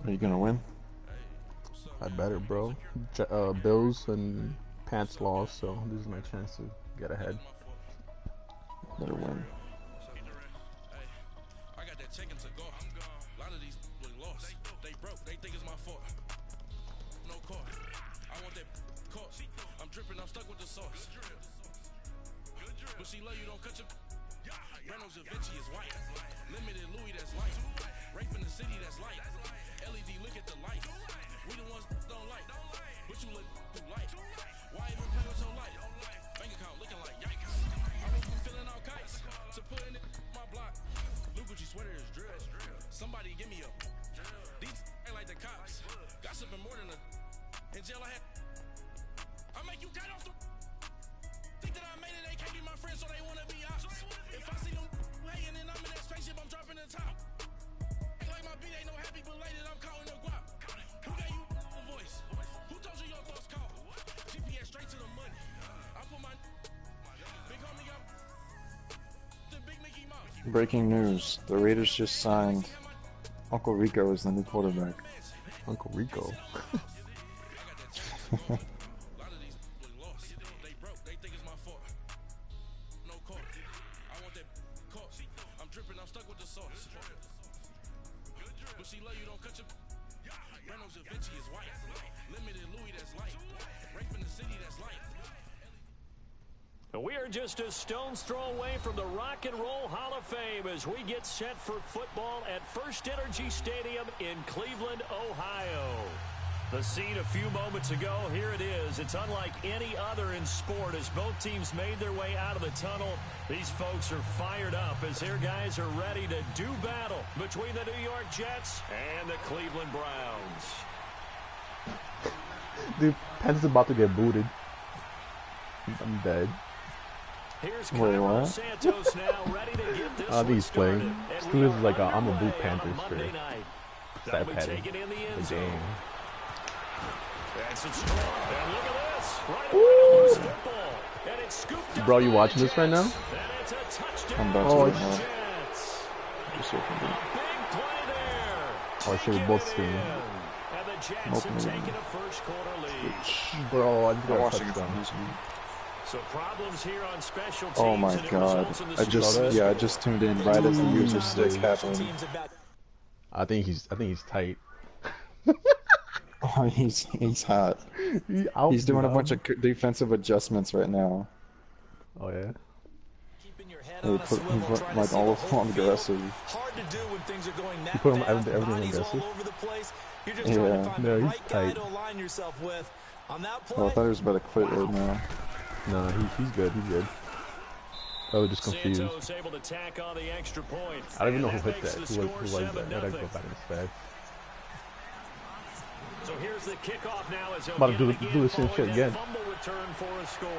Are you gonna win? I better, bro. Bills and Pants lost, so this is my chance to get ahead. Better win. I got that chicken to go. I'm gone. A lot of these lost. They broke. They think it's my fault. No car. I want that car. I'm dripping. I'm stuck with the sauce. But she love you. Don't cut your. Reynolds Da Vinci is white. Limited Louis that's light. Rape in the city that's light. LED look at the light. We the ones don't like. But you look too light. Why even play with your light? Bank account looking like yikes. I went from feeling all kites to putting it in my block. Blue Gucci sweater is drill. Somebody give me a. These ain't like the cops. Gossiping more than a. In jail I had. I make you cut off the. Think that I made it, they can't be my friends, so they wanna be ops. If I see them hating and I'm in that spaceship, I'm dropping the top. Act like my beat ain't no happy, but later I'm counting the guap. Who gave you a voice? Who told you your thoughts call? GPS straight to the money. I put my big homie up. The big Mickey Mouse. Breaking news: the Raiders just signed Uncle Rico as the new quarterback. Uncle Rico. She love you, don't cut your. Reynolds Da Vinci is white. Limited Louis that's light. Rape in the city that's light. We are just a stone's throw away from the Rock and Roll Hall of Fame as we get set for football at First Energy Stadium in Cleveland, Ohio. The scene a few moments ago, here it is. It's unlike any other in sport as both teams made their way out of the tunnel. These folks are fired up as their guys are ready to do battle between the New York Jets and the Cleveland Browns. Dude, Pence is about to get booted. I'm dead. Here's what? Santos now ready to get this one he's playing. started. This And dude we is are like, I'm a underway boot on Panthers Monday straight. night. That'll That'll be be taken in the end the zone. game. That's it strong. And look at this. Right away, loose football. And it's scooped up. Bro, you watching this right now? And it's a touchdown. I'm about to Oh, right now. Jets. Just opened it. Big play there. Oh, I should have Taking both it streamed. in. And the Jets have Opening it. taken a first quarter lead. Bro, I just I'm got a watching it from touchdown. this one. So problems here on special teams. Oh my and it god. results in the I just Super Bowl. I just tuned in right as the user stick happened. I think he's tight. Oh, he's hot. He's doing a bunch of defensive adjustments right now. Oh yeah. He put like all of them aggressive. Hard to do when things are going that You put him fast, everything bodies aggressive. all over the place. You're just Yeah. trying to find No, the he's right guy tight. to align yourself with. On that play, Oh, I thought he was about to quit right now. No, he's good. He's good. I was just confused. Santos able to tack on the extra point. I don't even know And who hit makes that. the Who score was that? I gotta 7-0. go back and fast. So here's the kickoff now as About to do the same following shit that again. fumble return for a score.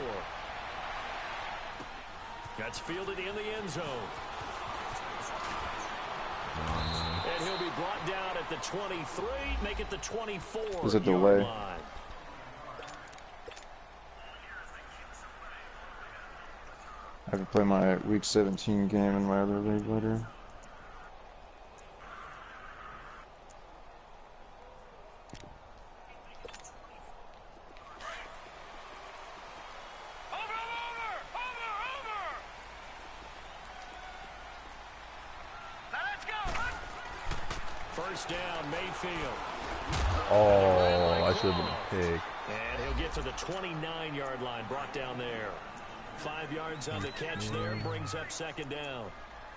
That's fielded in the end zone. And he'll be brought down at the 23, make it the 24. There's a delay. Line. I have to play my week 17 game in my other league later. First down, Mayfield. Oh, I should have been a pig. And he'll get to the 29-yard line, brought down there. 5 yards on the catch there, brings up second down.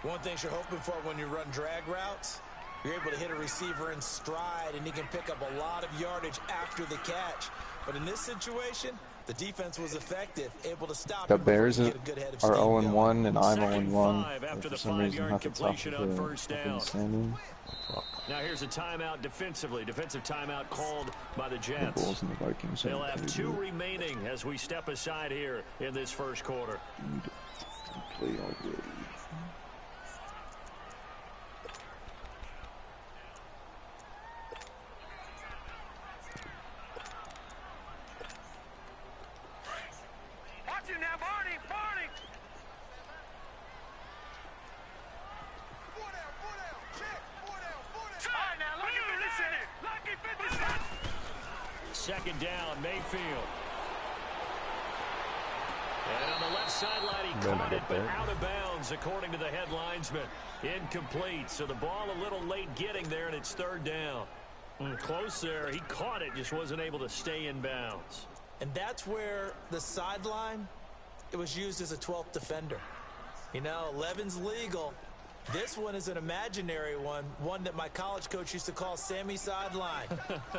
one thing you're hoping for when you run drag routes, you're able to hit a receiver in stride, and he can pick up a lot of yardage after the catch. But in this situation, the defense was effective, able to stop The him before Bears he are get a good head of steam going. 0-1 and I'm Second 0-1. five after For the some reason, 5-yard not the top completion on of the first down. standing. Now here's a timeout defensively. Defensive timeout called by the The Jets. Bulls and the Vikings. They'll haven't have played 2 yet. remaining as we step aside here in this first quarter. Need to play already. Watch it now, Barney! Barney! Four down, check, four down. All right, now, look at me, listen. second down, Mayfield. And on the left sideline, he caught it, but out of bounds, according to the head linesman. Incomplete, so the ball a little late getting there, and it's third down. Close there. He caught it, just wasn't able to stay in bounds. And that's where the sideline, it was used as a 12th defender. You know, 11's legal. This one is an imaginary one that my college coach used to call Sammy Sideline.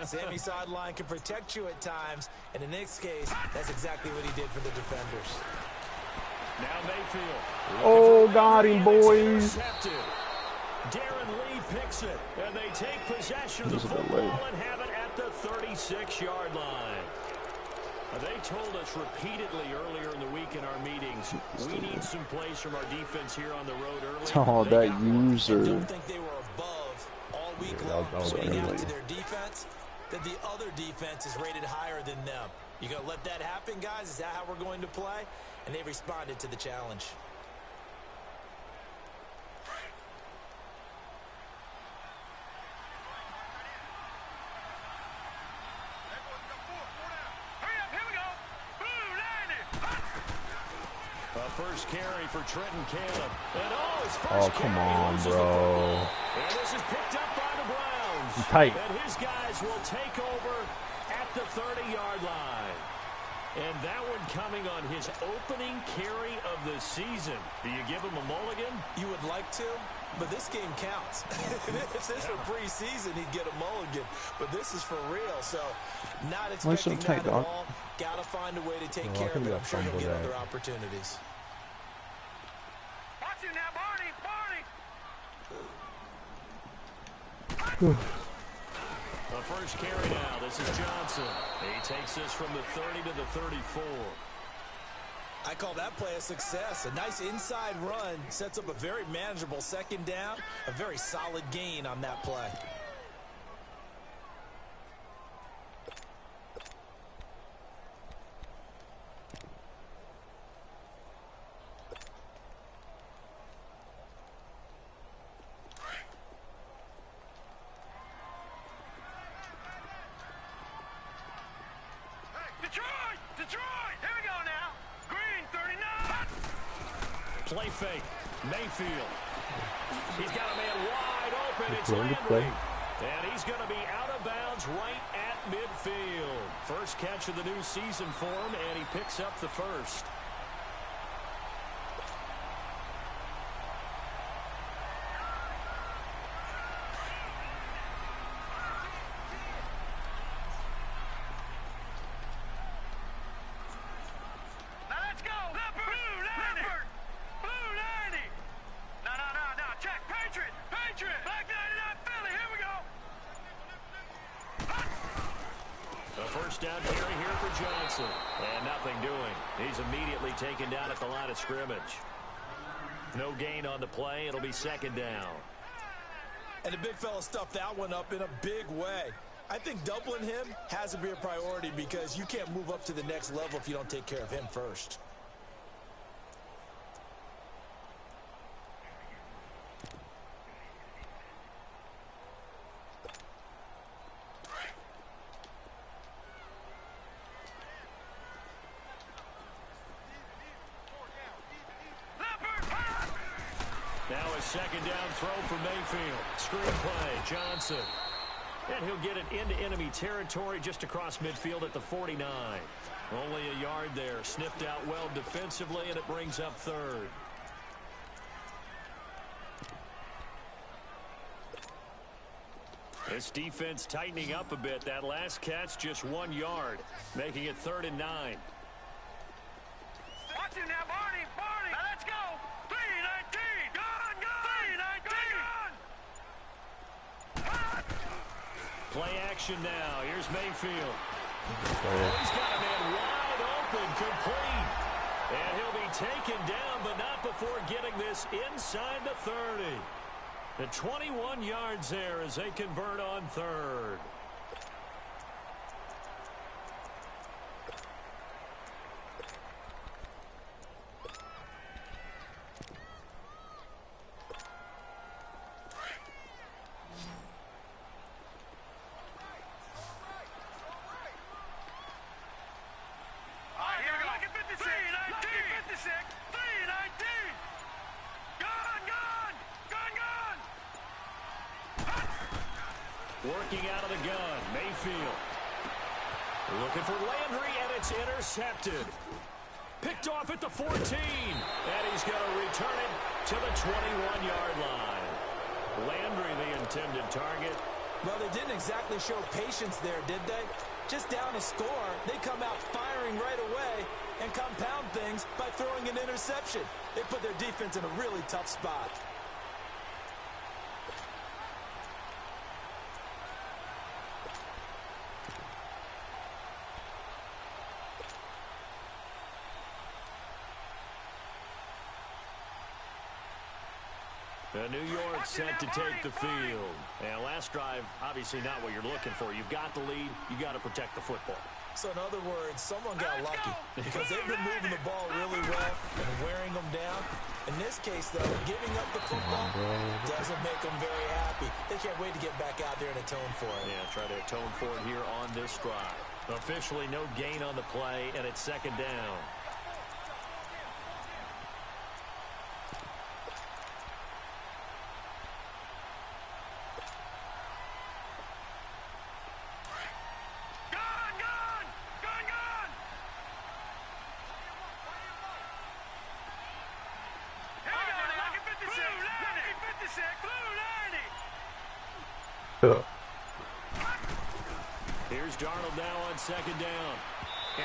Sammy Sideline can protect you at times, and in this case, that's exactly what he did for the defenders. Now Mayfield. Oh, got him, boys. Darren Lee picks it, and they take possession of the football and have it at the 36-yard line. They told us repeatedly earlier in the week in our meetings, we need some plays from our defense here on the road early. Oh, that user. I don't think they were above all week long pointing out to their defense that the other defense is rated higher than them. You going to let that happen, guys? Is that how we're going to play? And they responded to the challenge. First carry for Trenton Caleb. And his first come on, bro. And this is picked up by the Browns. Tight. And his guys will take over at the 30-yard line. And that one coming on his opening carry of the season. Do you give him a mulligan? You would like to, but this game counts. If this were preseason, he'd get a mulligan. But this is for real, so not expecting that at all. Got to find a way to take care of it. I'm sure he'll get other opportunities. Watch it now, Barney! The first carry now. This is Johnson. He takes this from the 30 to the 34. I call that play a success. A nice inside run sets up a very manageable second down. A very solid gain on that play. Detroit! Here we go now. Green, 39. Play fake. Mayfield. He's got a man wide open. It's Landry. And he's going to be out of bounds right at midfield. First catch of the new season for him, and he picks up the first. Down carry here for Johnson. And nothing doing. He's immediately taken down at the line of scrimmage. No gain on the play. It'll be second down. And the big fella stuffed that one up in a big way. I think doubling him has to be a priority because you can't move up to the next level if you don't take care of him first. Now a second down throw for Mayfield. Screen play, Johnson. And he'll get it into enemy territory just across midfield at the 49. Only a yard there. Sniffed out well defensively, and it brings up third. This defense tightening up a bit. That last catch just 1 yard, making it 3rd and 9. Watch him now, Barney! Now let's go! 3-19! Gone! 3-19! Play action now. Here's Mayfield. He's got a man wide open, complete. And he'll be taken down, but not before getting this inside the 30. The 21 yards there as they convert on third. Working out of the gun, Mayfield. Looking for Landry, and it's intercepted. Picked off at the 14, and he's going to return it to the 21-yard line. Landry, the intended target. Well, they didn't exactly show patience there, did they? Just down a score, they come out firing right away and compound things by throwing an interception. They put their defense in a really tough spot. The New York set to take the field. And last drive, obviously not what you're looking for. You've got the lead. You got to protect the football. So in other words, someone got lucky because they've been moving the ball really well and wearing them down. In this case, though, giving up the football doesn't make them very happy. They can't wait to get back out there and atone for it. Yeah, try to atone for it here on this drive. Officially no gain on the play, and it's second down. Here's Darnold now on second down.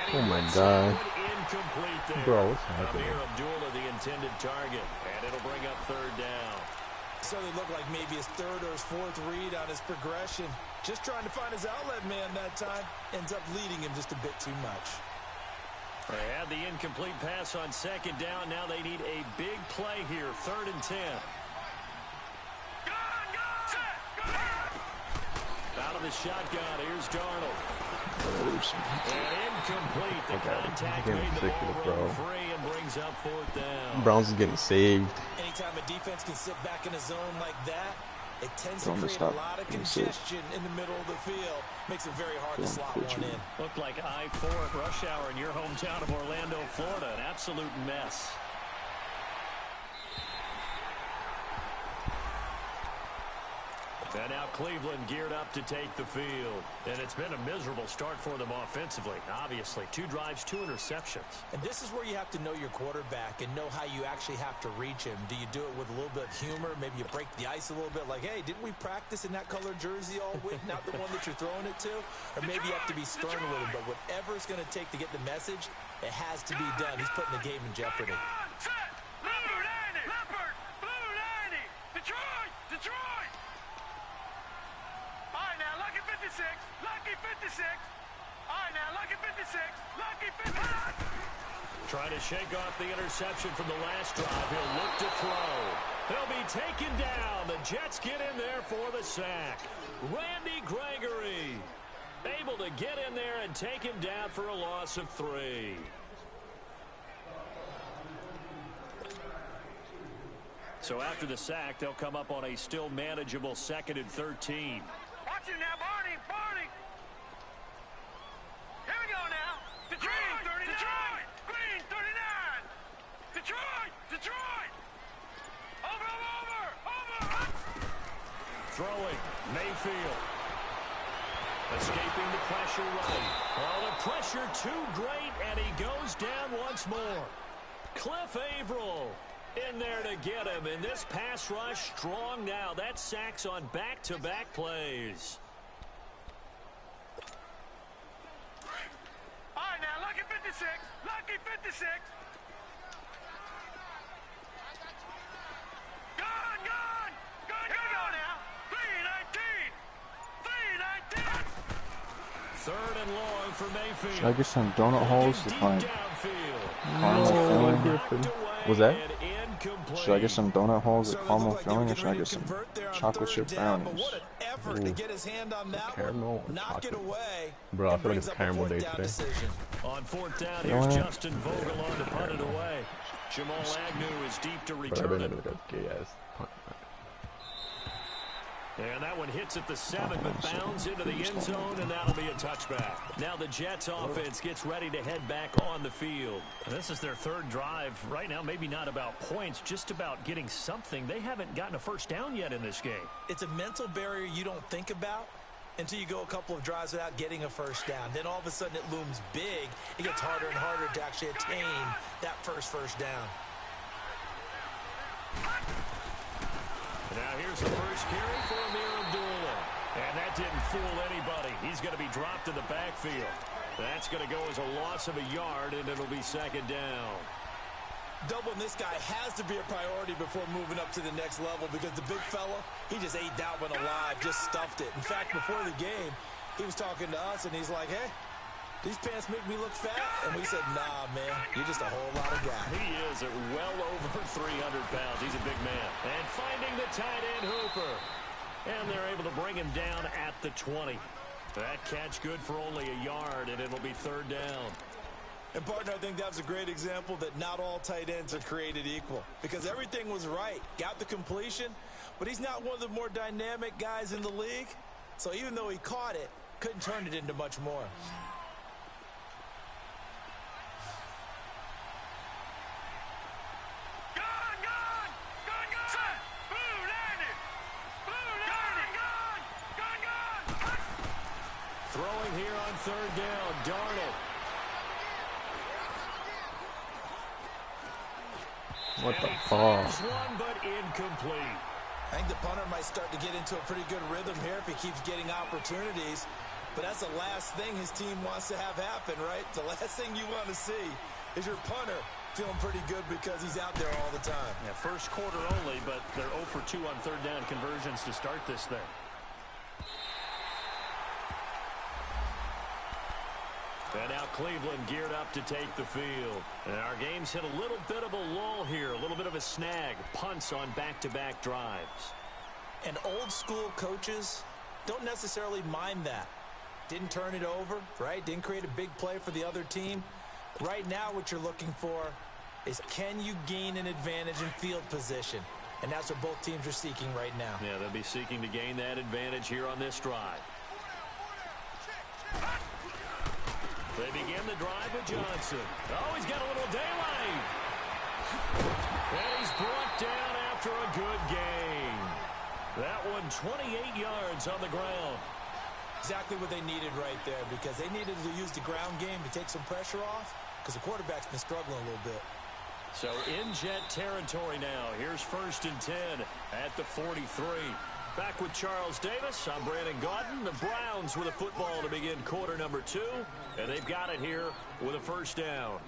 Oh my God. Incomplete there. Bro, what's happening? Amir Abdullah, the intended target, and it'll bring up third down. So they look like maybe his third or his fourth read on his progression. Just trying to find his outlet man that time. Ends up leading him just a bit too much. They had the incomplete pass on second down. Now they need a big play here, 3rd and 10. Out of the shotgun, here's Darnold. And incomplete. The contact made the ball run free and brings up 4th down. Browns is getting saved. Anytime a defense can sit back in a zone like that, it tends to create a lot of congestion in the middle of the field. Makes it very hard to slot one in. Looked like I-4 at rush hour in your hometown of Orlando, Florida. An absolute mess. And now Cleveland geared up to take the field. And it's been a miserable start for them offensively. Obviously, 2 drives, 2 interceptions. And this is where you have to know your quarterback and know how you actually have to reach him. Do you do it with a little bit of humor? Maybe you break the ice a little bit like, hey, didn't we practice in that color jersey all week? Not the one that you're throwing it to? Or maybe you have to be stern with him. But whatever it's going to take to get the message, it has to be done. He's putting the game in jeopardy. Trying to shake off the interception from the last drive. He'll look to throw. He'll be taken down. The Jets get in there for the sack. Randy Gregory able to get in there and take him down for a loss of 3. So after the sack, they'll come up on a still manageable 2nd and 13. Watch it now, Barney. Here we go now. Detroit, 39. Green, 39. Detroit. Over. Throwing, Mayfield. Escaping the pressure right. Oh, the pressure too great, and he goes down once more. Cliff Averill in there to get him, and this pass rush strong now. That sacks on back-to-back plays. All right, now, lucky 56. Lucky 56. Gone. Here we go now. 319. 3rd and long for Mayfield. Should I get some donut holes to find caramel filling? Was that? Should I get some donut holes with caramel filling, or should I get some chocolate chip brownies? What an effort to get his hand on that Caramel one. or Knock it chocolate? away. Bro, I feel like it's caramel day today. Decision. On 4th down, here's Justin Vogel on to punt it away. Jamal Agnew is deep to return it. And that one hits at the 7, but bounds into the end zone, and that'll be a touchback. Now the Jets offense gets ready to head back on the field. And this is their 3rd drive. Right now, maybe not about points, just about getting something. They haven't gotten a first down yet in this game. It's a mental barrier you don't think about until you go a couple of drives without getting a first down. Then all of a sudden it looms big. It gets harder and harder to actually attain that first down. Now here's the first carry for Amir Abdullah. And that didn't fool anybody. He's going to be dropped in the backfield. That's going to go as a loss of a yard, and it'll be second down. Doubling this guy has to be a priority before moving up to the next level because the big fella, he just ate that one alive, just stuffed it. In fact, before the game, he was talking to us, and he's like, hey, these pants make me look fat. And we said, nah, man, you're just a whole lot of guy. He is at well over 300 pounds. He's a big man. And finding the tight end Hooper. And they're able to bring him down at the 20. That catch good for only a yard, and it'll be third down. And, partner, I think that was a great example that not all tight ends are created equal because everything was right. Got the completion, but he's not one of the more dynamic guys in the league. So even though he caught it, couldn't turn it into much more. Throwing here on third down, Darnold. What the fuck? One, but incomplete. I think the punter might start to get into a pretty good rhythm here if he keeps getting opportunities. But that's the last thing his team wants to have happen, right? The last thing you want to see is your punter feeling pretty good because he's out there all the time. Yeah, first quarter only, but they're 0 for 2 on third down conversions to start this thing. And now Cleveland geared up to take the field. And our game's hit a little bit of a lull here, a little bit of a snag. Punts on back-to-back drives. And old school coaches don't necessarily mind that. Didn't turn it over, right? Didn't create a big play for the other team. Right now what you're looking for is can you gain an advantage in field position? And that's what both teams are seeking right now. Yeah, they'll be seeking to gain that advantage here on this drive. They begin the drive with Johnson. Oh, he's got a little daylight. And he's brought down after a good gain. That one 28 yards on the ground. Exactly what they needed right there because they needed to use the ground game to take some pressure off because the quarterback's been struggling a little bit. So in jet territory now. Here's 1st and 10 at the 43. Back with Charles Davis. I'm Brandon Gaudin. The Browns with a football to begin quarter number 2. And they've got it here with a first down.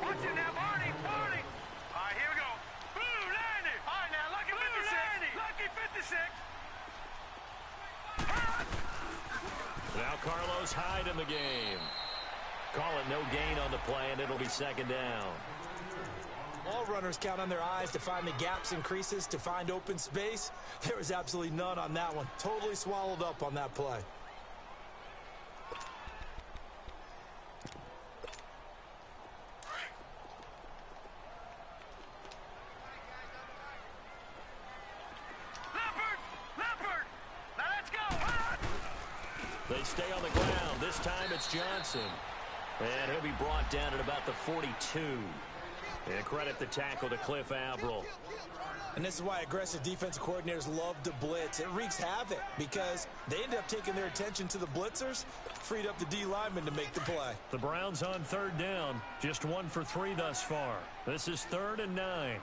Watch it now, Barney. All right, here we go. Blue landed. All right, now, lucky 56. Lucky 56. Now Carlos Hyde in the game. Call it no gain on the play, and it'll be second down. All runners count on their eyes to find the gaps and creases, to find open space. There was absolutely none on that one. Totally swallowed up on that play. Leopard. Now let's go. They stay on the ground. This time it's Johnson. And he'll be brought down at about the 42. And credit the tackle to Cliff Avril. And this is why aggressive defensive coordinators love to blitz. It wreaks havoc because they end up taking their attention to the blitzers, freed up the D lineman to make the play. The Browns on third down, just 1 for 3 thus far. This is 3rd and 9.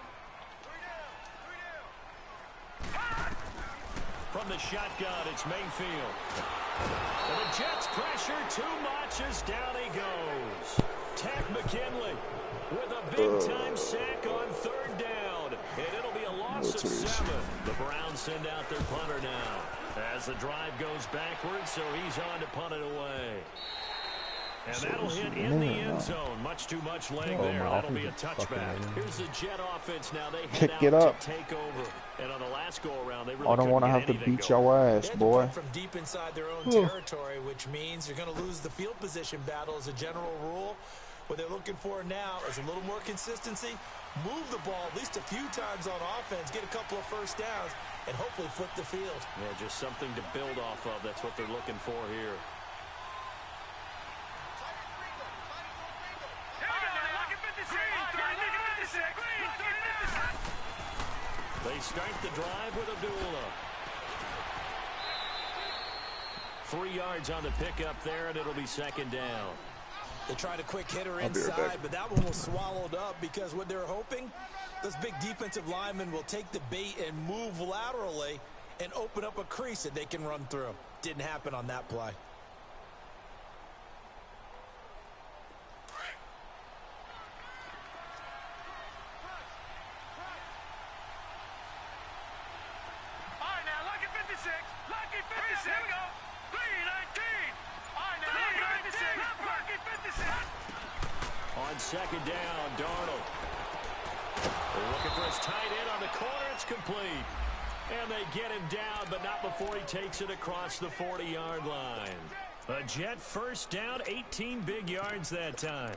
From the shotgun, it's Mayfield. And the Jets pressure too much as down he goes. Takk McKinley with a big-time sack on third down. And it'll be a loss of 7. The Browns send out their punter now as the drive goes backwards, so he's on to punt it away. And that'll hit in the end zone. Much too much leg there. That'll be a touchback. Here's the Jet offense now. They head out to take over. And on the last go-around, they really I don't want to have to beat your ass, boy. From deep inside their own territory, which means you're going to lose the field position battle as a general rule. What they're looking for now is a little more consistency, move the ball at least a few times on offense, get a couple of first downs, and hopefully flip the field. Yeah, just something to build off of. That's what they're looking for here. They start the drive with Abdullah. 3 yards on the pickup there, and it'll be second down. They tried a quick hitter inside, but that one was swallowed up because what they're hoping, those big defensive linemen will take the bait and move laterally and open up a crease that they can run through. Didn't happen on that play. All right, now, lucky 56. Lucky 56. Here we go. 319. All right, now, lucky 56. Lucky 56. On second down, Darnold. They're looking for his tight end on the corner. It's complete. And they get him down, but not before he takes it across the 40-yard line. A Jet first down, 18 big yards that time.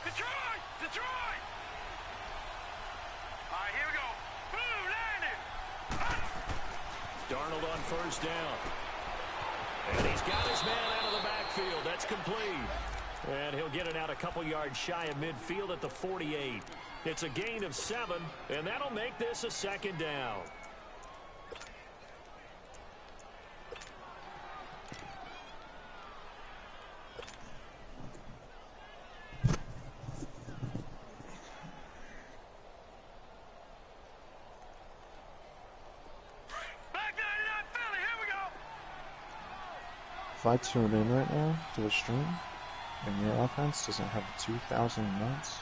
Detroit! Detroit! All right, here we go. Blue landing. Darnold on first down. And he's got his man out of the backfield. That's complete. And he'll get it out a couple yards shy of midfield at the 48. It's a gain of 7, and that'll make this a second down. Back 99 Philly. Here we go. If I tune in right now to a stream and your offense doesn't have 2,000 yards,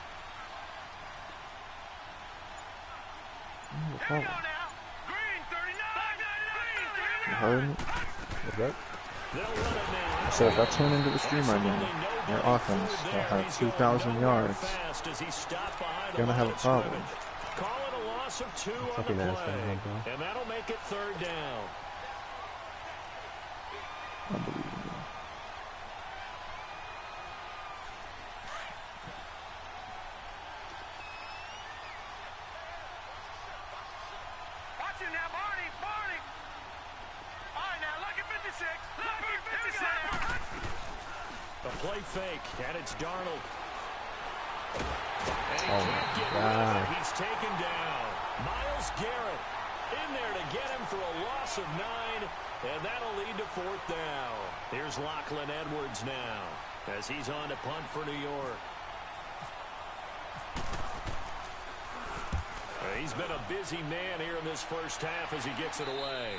I have a Here we problem. go now. Green 39. You heard me? What's that? They'll run it now. I said if I tune into the stream right now, your offense will have 2,000 yards. You're Gonna have a problem. Calling a loss of 2 on the Fucking ass, play. man. And that'll make it third down. Unbelievable. Watch him now, Barney. Barney. All right, now, lucky 56. Lucky 56. A play fake, and it's Darnold. And he Oh, can't get my rid of God. it. He's taken down. Myles Garrett in there to get him for a loss of 9, and that'll lead to fourth down. Here's Lachlan Edwards now as he's on to punt for New York. He's been a busy man here in this first half as he gets it away.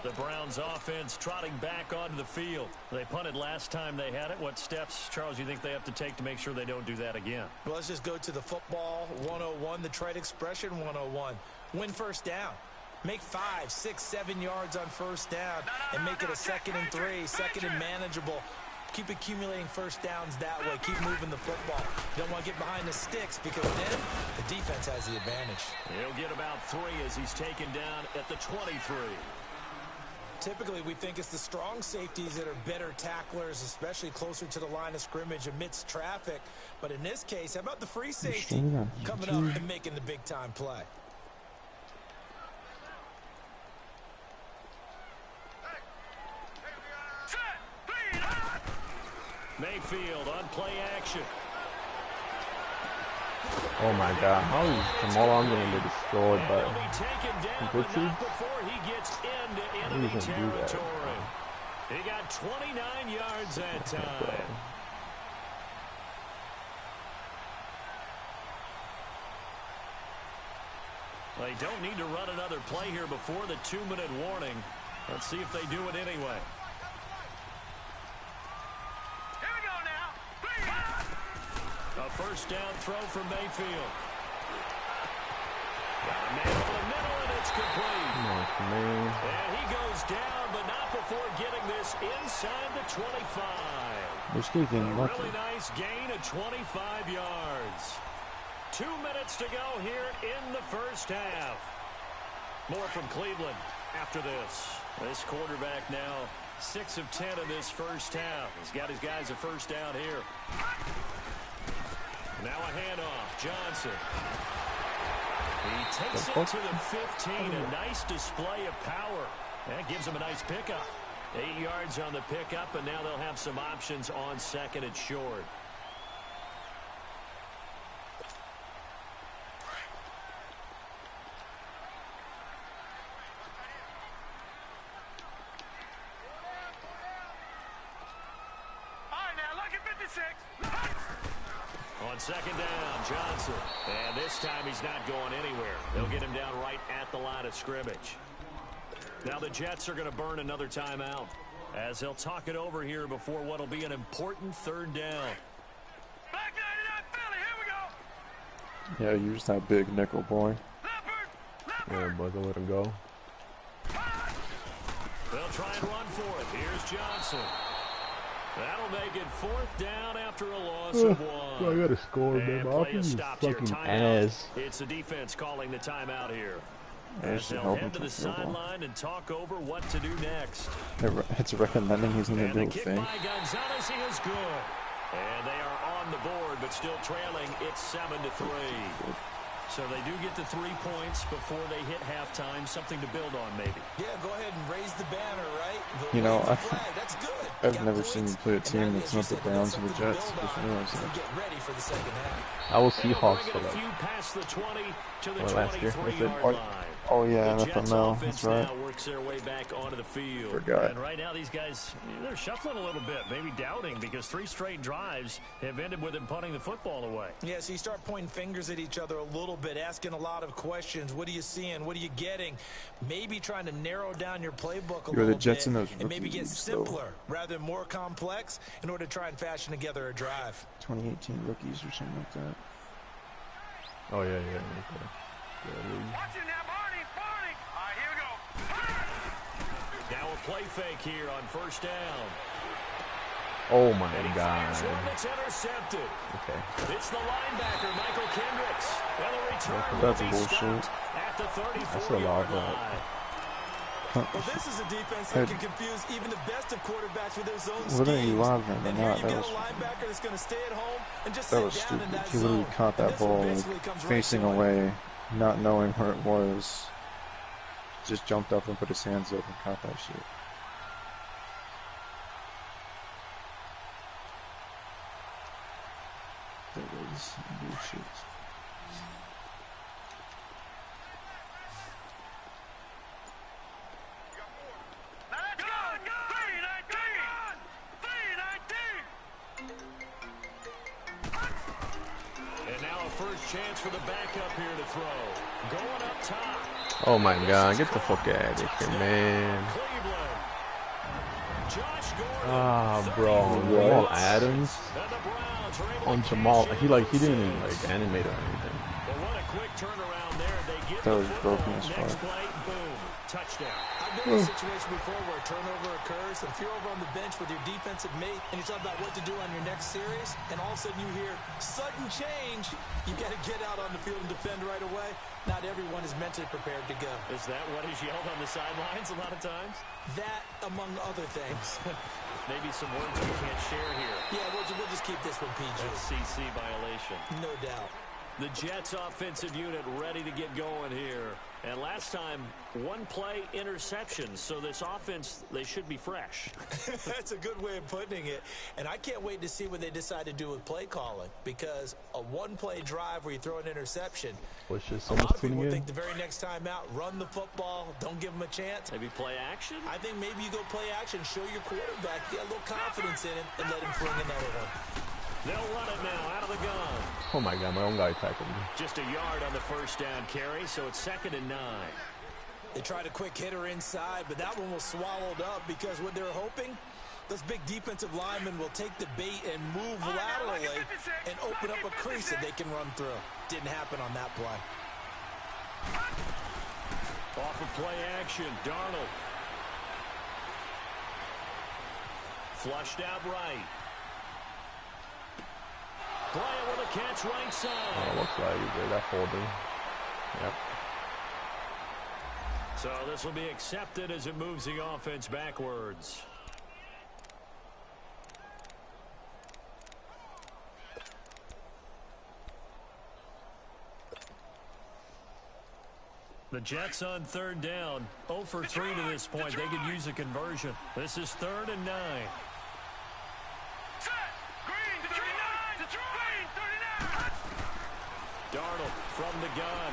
The Browns offense trotting back onto the field. They punted last time they had it. What steps, Charles, you think they have to take to make sure they don't do that again? Well, let's just go to the football 101, the trade expression 101. Win first down. Make 5, 6, 7 yards on first down and make it a 2nd and 3, 2nd and manageable. Keep accumulating first downs that way. Keep moving the football. You don't want to get behind the sticks because then the defense has the advantage. He'll get about 3 as he's taken down at the 23. Typically, we think it's the strong safeties that are better tacklers, especially closer to the line of scrimmage amidst traffic. But in this case, how about the free safety coming up and making the big-time play? Set. Three. Hot. Mayfield on play action. Oh my God! How is Jamal Arms gonna be destroyed And by he'll be taken down, but Richard? not before he gets into How enemy do you even do that? territory. He got 29 yards that time. They don't need to run another play here before the 2-minute warning. Let's see if they do it anyway. Here we go now. Three. Hot. A first down throw from Mayfield. Got a man over the middle, and it's complete. Come on, man. And he goes down, but not before getting this inside the 25. This kid getting A lucky. really nice gain of 25 yards. 2 minutes to go here in the first half. More from Cleveland after this. This quarterback now 6 of 10 in this first half. He's got his guys a first down here. Now a handoff. Johnson. He takes it to the 15. A nice display of power. That gives him a nice pickup. 8 yards on the pickup, and now they'll have some options on second and short. On second down, Johnson. And this time he's not going anywhere. They'll get him down right at the line of scrimmage. Now the Jets are going to burn another timeout as they'll talk it over here before what will be an important third down. Yeah, use that big nickel, boy. Yeah, boy, don't let him go. They'll try and run for it. Here's Johnson. That'll make it fourth down after a loss of one. I gotta score, man. Play is stopped here. Fucking Timeout. ass. It's the defense calling the timeout here. There's As the they'll help head to the him field goal. sideline and talk over what to do next. It's recommending he's going to And do the a kick thing. by Gonzalez, he is good. And they are on the board, but still trailing. It's 7-3. So they do get the 3 points before they hit halftime. Something to build on, maybe. Yeah, go ahead and raise the banner, right? You know, That's good. I've never seen you play a team that's not the Browns or the Jets. Just realized that. Get ready for the second half. I was They'll Seahawks bring for it a like few past the 20 to the last year. 23-yard line. Oh yeah, The Jets NFL. offense That's right. now works their way back onto the field. Forgot. And right now these guys, they're shuffling a little bit, maybe doubting, because 3 straight drives have ended with them punting the football away. Yeah, so you start pointing fingers at each other a little bit, asking a lot of questions. What are you seeing? What are you getting? Maybe trying to narrow down your playbook a You're little the Jets bit in those and maybe rookie get leagues, though. simpler rather than more complex in order to try and fashion together a drive. 2018 rookies or something like that. oh yeah. Okay. Watch it now, Barney. All right, here we go. Now a play fake here on first down. Oh my And he god. fires one that's intercepted. Okay. It's the linebacker, Michael Kendricks. And the return That's will be bullshit. stopped at the That's a lot 34-yard of line. Well, this is a defense that can confuse even the best of quarterbacks with their zone Whether schemes. you love him or And here not, you that got was a linebacker that's going to stay at home and just that sit was down in stupid. that He literally zone. caught And that this one ball basically like, comes right facing to him. away, not knowing where it was. Just jumped up and put his hands up and caught that shit. That was bullshit. Now let's go. 3-19. And now a first chance for the backup here to throw. Going up top. Oh my god, get the fuck out of here, man. Cleveland. Josh Gordon. Ah, bro. What? Jamal Adams And the Browns are able on to Jamal. cash in He like he for didn't six. like animate or anything. But what a quick turnaround there. They get That the was football. broken as Next fuck. play, boom, touchdown. I've been in a situation before where a turnover occurs, and if you're over on the bench with your defensive mate and you talk about what to do on your next series, and all of a sudden you hear sudden change, you got to get out on the field and defend right away. Not everyone is mentally prepared to go. Is that what is yelled on the sidelines a lot of times? That, among other things. Maybe some words we can't share here. Yeah, we'll just keep this one PG. FCC violation. No doubt. The Jets offensive unit ready to get going here. And last time, 1 play interception. So this offense, they should be fresh. That's a good way of putting it. And I can't wait to see what they decide to do with play calling, because a 1-play drive where you throw an interception, What's just a lot almost of people tuning think in? the very next time out, run the football, don't give them a chance. Maybe play action? I think maybe you go play action, show your quarterback, get a little confidence in him, and let him fling another one. They'll run it now out of the gun. Oh my god, my own guy tackled me. Just a yard on the first down carry, so it's 2nd and 9. They tried a quick hitter inside, but that one was swallowed up because what they're hoping, those big defensive linemen will take the bait and move laterally and open up a crease that they can run through. Didn't happen on that play. Off of play action, Darnold. Flushed out right. Bryant with a catch right side. Oh, looks like he did that holding. Yep. So this will be accepted as it moves the offense backwards. The Jets on third down. 0 for 3 to this point. They could use a conversion. This is 3rd and 9. Set. Green, 39. Green, 39. Darnold from the gun.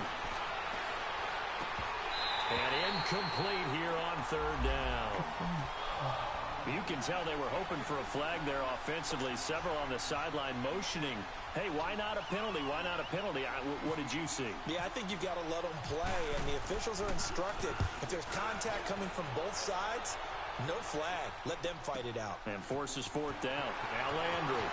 And incomplete here on 3rd down. You can tell they were hoping for a flag there offensively. Several on the sideline motioning. Hey, why not a penalty? Why not a penalty? What did you see? Yeah, I think you've got to let them play, and the officials are instructed. If there's contact coming from both sides, no flag. Let them fight it out. And forces 4th down. Now Landry.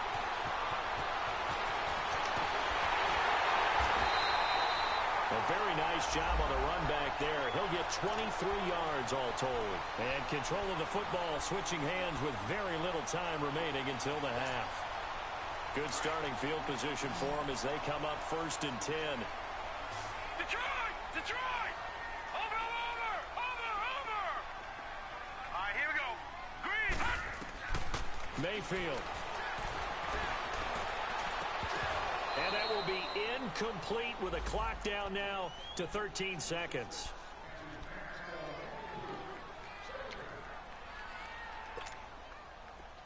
A very nice job on the run back there. He'll get 23 yards all told. And control of the football switching hands with very little time remaining until the half. Good starting field position for them as they come up 1st and 10. Detroit! Detroit! Over! All right, here we go. Green. Mayfield. And that will be incomplete with a clock down now to 13 seconds.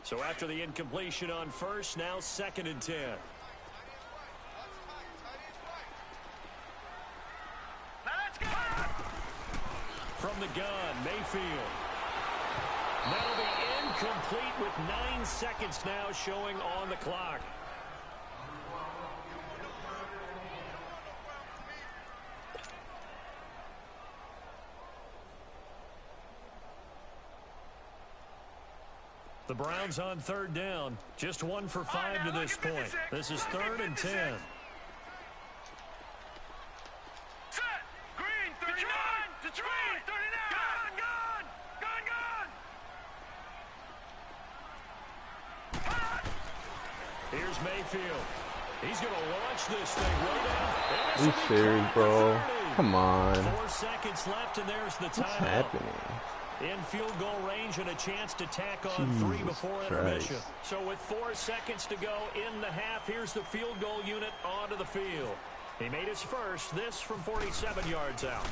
So after the incompletion on 1st, now 2nd and 10. Now let's go. From the gun, Mayfield. That'll be incomplete with 9 seconds now showing on the clock. The Browns on 3rd down. Just 1 for 5 to this point. This is 3rd and 10. Set. Green, 39. Detroit, 39. Gun. Here's Mayfield. He's going to launch this thing way down. Are you serious, bro? Come on. 4 seconds left, and there's the timeout. What's happening? In field goal range and a chance to tack on 3 before intermission. So with 4 seconds to go in the half, here's the field goal unit onto the field. He made his first, this from 47 yards out.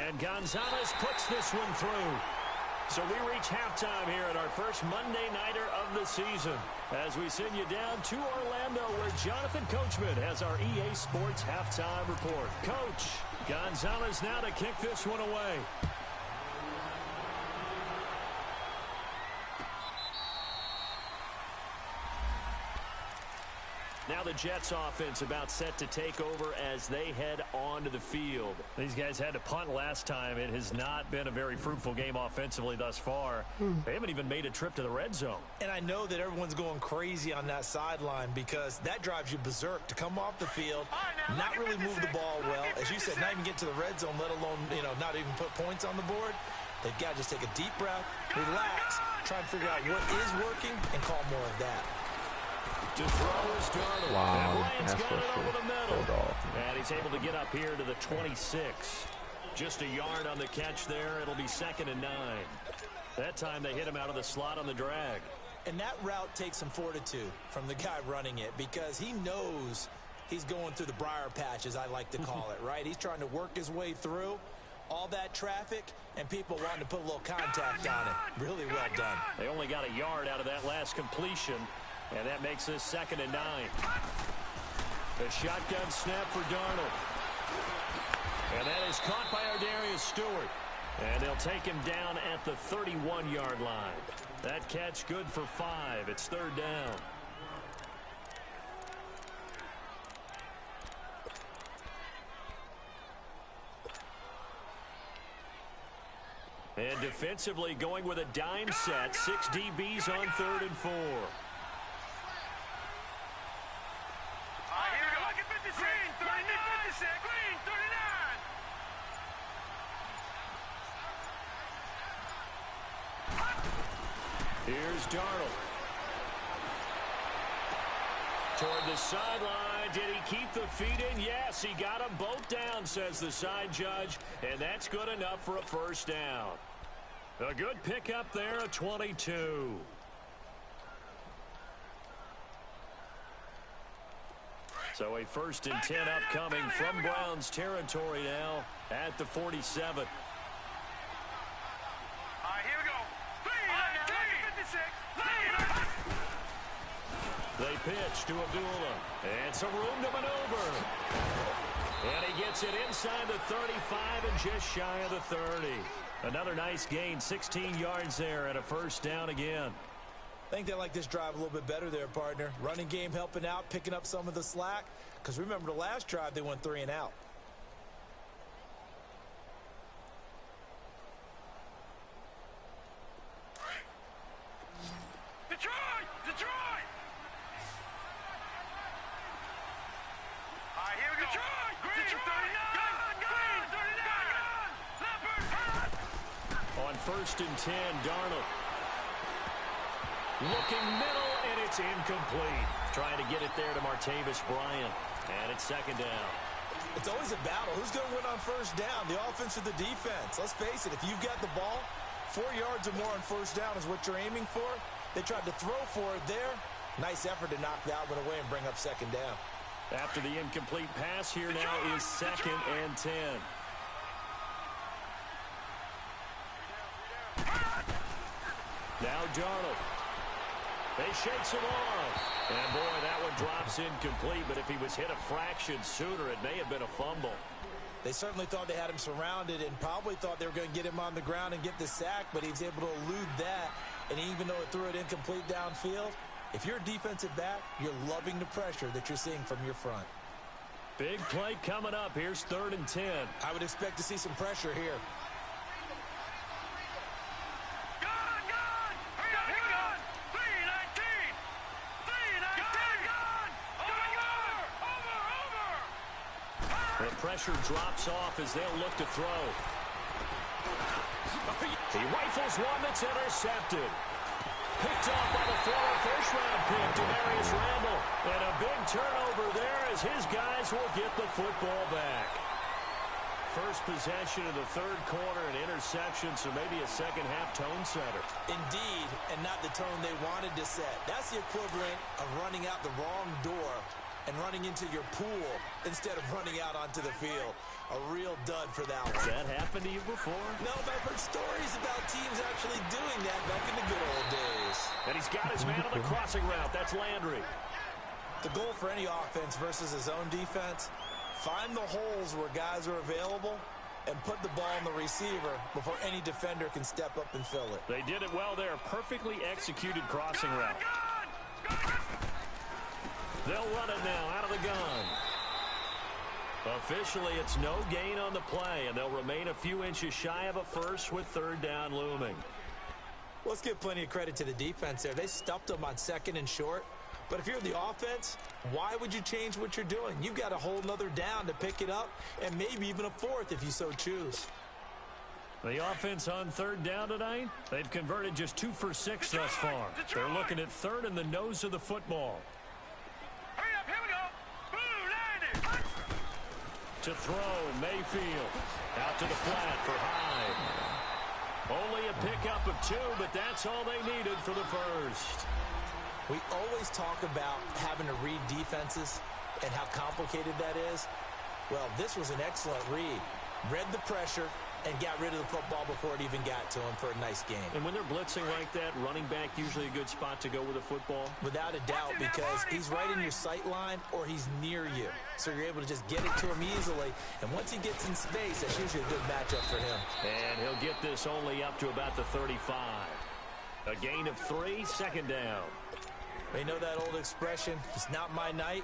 And Gonzalez puts this one through. So we reach halftime here at our first Monday Nighter of the season as we send you down to Orlando where Jonathan Coachman has our EA Sports halftime report. Coach, Gonzalez now to kick this one away. Now the Jets offense about set to take over as they head onto the field. These guys had to punt last time. It has not been a very fruitful game offensively thus far. They haven't even made a trip to the red zone. And I know that everyone's going crazy on that sideline because that drives you berserk to come off the field, not really move the ball well. As you said, not even get to the red zone, let alone, not even put points on the board. They've got to just take a deep breath, relax, try and figure out what is working, and call more of that. To throw is Darnold. Wow, And Bryant's that's got it over the middle. off. And he's able to get up here to the 26. Just a yard on the catch there. It'll be 2nd and 9. That time they hit him out of the slot on the drag. And that route takes some fortitude from the guy running it because he knows he's going through the briar patch, as I like to call it, right? He's trying to work his way through all that traffic and people wanting to put a little contact on it. Really well done. They only got a yard out of that last completion. And that makes this 2nd and 9. The shotgun snap for Darnold. And that is caught by Ardarius Stewart. And they'll take him down at the 31-yard line. That catch good for 5. It's 3rd down. And defensively going with a dime set. 6 DBs on 3rd and 4. Here's Darnold. Toward the sideline. Did he keep the feet in? Yes, he got them both down, says the side judge. And that's good enough for a 1st down. A good pickup there, a 22. So a 1st and 10 upcoming from Browns territory now at the 47. Here we go. 3-19. 56. They pitch to Abdullah. And some room to maneuver. And he gets it inside the 35 and just shy of the 30. Another nice gain, 16 yards there and a 1st down again. I think they like this drive a little bit better there, partner. Running game helping out, picking up some of the slack. Because remember the last drive, they went 3 and out. Detroit! Detroit! Here we go. Detroit! Green, Detroit! 39! Green, 39! On 1st and 10, Darnold. Looking middle, and it's incomplete. Trying to get it there to Martavis Bryant. And it's 2nd down. It's always a battle. Who's going to win on 1st down, the offense or the defense? Let's face it, if you've got the ball, 4 yards or more on 1st down is what you're aiming for. They tried to throw for it there. Nice effort to knock that one away and bring up 2nd down. After the incomplete pass, here now is 2nd and 10. Now Darnold. They shakes him off. And boy, that one drops incomplete, but if he was hit a fraction sooner, it may have been a fumble. They certainly thought they had him surrounded and probably thought they were going to get him on the ground and get the sack, but he was able to elude that. And even though it threw it incomplete downfield, if you're a defensive back, you're loving the pressure that you're seeing from your front. Big play coming up. Here's 3rd and 10. I would expect to see some pressure here. The pressure drops off as they'll look to throw. He rifles one that's intercepted. Picked off by the former 1st-round pick, Demarius Randall. And a big turnover there as his guys will get the football back. First possession of the 3rd quarter, an interception, so maybe a second-half tone setter. Indeed, and not the tone they wanted to set. That's the equivalent of running out the wrong door and running into your pool instead of running out onto the field. A real dud for that one. Has that happened to you before? No, but I've heard stories about teams actually doing that back in the good old days. And he's got his man on the crossing route. That's Landry. The goal for any offense versus his own defense, find the holes where guys are available and put the ball in the receiver before any defender can step up and fill it. They did it well there. Perfectly executed crossing route. They'll run it now out of the gun. Officially, it's no gain on the play, and they'll remain a few inches shy of a 1st with 3rd down looming. Let's give plenty of credit to the defense there. They stuffed them on 2nd and short. But if you're the offense, why would you change what you're doing? You've got a whole nother down to pick it up, and maybe even a 4th if you so choose. The offense on 3rd down tonight, they've converted just 2 for 6 thus far. They're looking at 3rd in the nose of the football. Hurry up, here we go. Blue 90. To throw, Mayfield. Out to the flat for Hyde. Only a pickup of 2, but that's all they needed for the 1st. We always talk about having to read defenses and how complicated that is. Well, this was an excellent read. Read the pressure and got rid of the football before it even got to him for a nice game. And when they're blitzing like that, running back usually a good spot to go with the football? Without a doubt, because he's right in your sight line or he's near you. So you're able to just get it to him easily. And once he gets in space, that's usually a good matchup for him. And he'll get this only up to about the 35. A gain of 3, 2nd down. You know that old expression, it's not my night?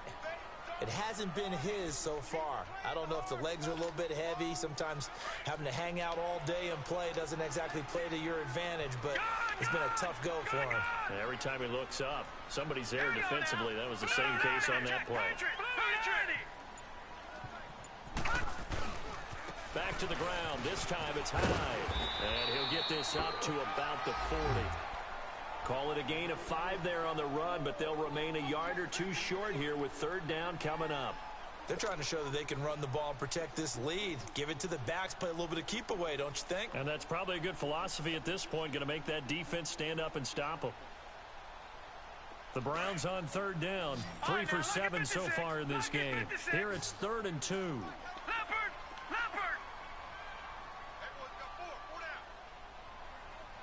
It hasn't been his so far. I don't know if the legs are a little bit heavy. Sometimes having to hang out all day and play doesn't exactly play to your advantage, but it's been a tough go for him. And every time he looks up, somebody's there defensively. That was the same case on that play. Back to the ground. This time it's Hyde. And he'll get this up to about the 40. Call it a gain of 5 there on the run, but they'll remain a yard or 2 short here with 3rd down coming up. They're trying to show that they can run the ball and protect this lead. Give it to the backs, play a little bit of keep away, don't you think? And that's probably a good philosophy at this point, going to make that defense stand up and stop them. The Browns on third down. 3 for 7 so far in this game. Here it's 3rd and 2. Leopard! Leopard!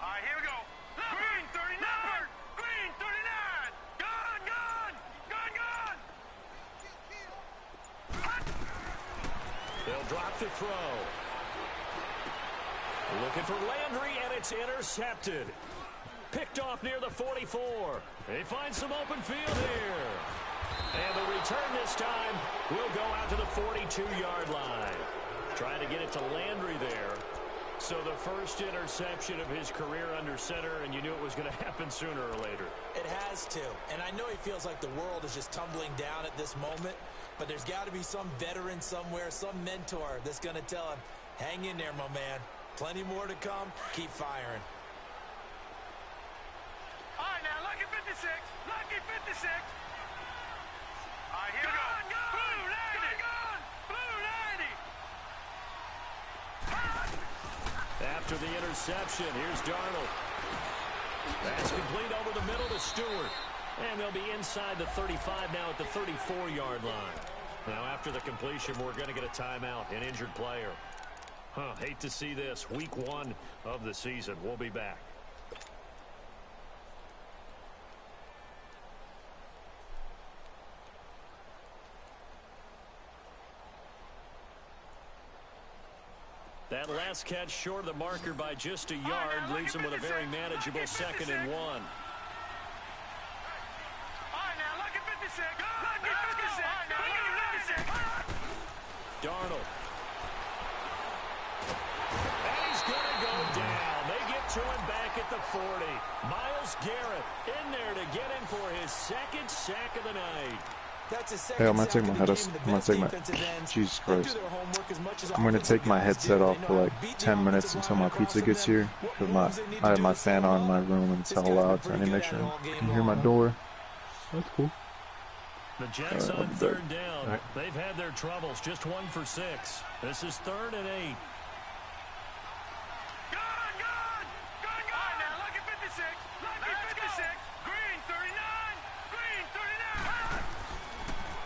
All right, here we go. Green 39! Leopard! Green 39! Gun! Gun! Gun! Gun! They'll drop the throw. Looking for Landry, and it's intercepted. Picked off near the 44. They find some open field here. And the return this time will go out to the 42-yard line. Trying to get it to Landry there. So the first interception of his career under center, and you knew it was going to happen sooner or later. It has to. And I know he feels like the world is just tumbling down at this moment, but there's got to be some veteran somewhere, some mentor that's going to tell him, hang in there, my man. Plenty more to come. Keep firing. All right, now, lucky 56. Lucky 56. All right, here we go. Blue 90. Blue 90. After the interception, here's Darnold. That's complete over the middle to Stewart. And they'll be inside the 35 now at the 34-yard line. Now, after the completion, we're going to get a timeout, an injured player. Hate to see this. Week 1 of the season. We'll be back. That last catch short of the marker by just a yard leaves him with a very manageable 2nd and 1. All right, now, lucky 56. Lucky 56. Darnold. And he's going to go down. They get to him back at the 40. Myles Garrett in there to get him for his 2nd sack of the night. That's a Hey, I'm gonna take my head off. I'm gonna take my. Jesus Christ. I'm gonna take my headset off for like 10 minutes until my pizza gets here. Cause I have my fan on in my room and it's hella loud. So I need to make sure you can hear my door. That's cool. The Jets on 3rd down. Right. They've had their troubles. Just 1 for 6. This is 3rd and 8.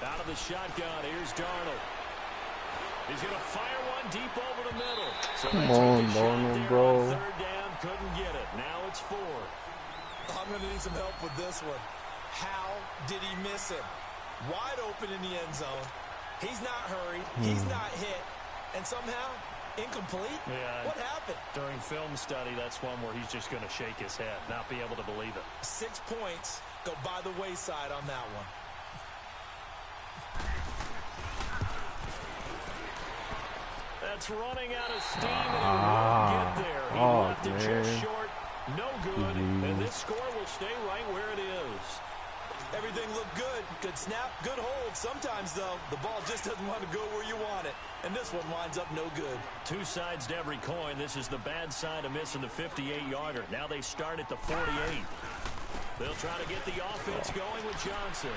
Out of the shotgun, here's Darnold. He's going to fire one deep over the middle. So come on, Darnold, bro. 3rd down, couldn't get it. Now it's 4. I'm going to need some help with this one. How did he miss him? Wide open in the end zone. He's not hurried. He's not hit. And somehow, incomplete? Yeah. What happened? During film study, that's one where he's just going to shake his head, not be able to believe it. 6 points go by the wayside on that one. That's running out of steam, and he won't get there. He left it just short. No good. And this score will stay right where it is. Everything looked good. Good snap, good hold. Sometimes, though, the ball just doesn't want to go where you want it. And this one winds up no good. 2 sides to every coin. This is the bad side of missing the 58-yarder. Now they start at the 48. They'll try to get the offense going with Johnson.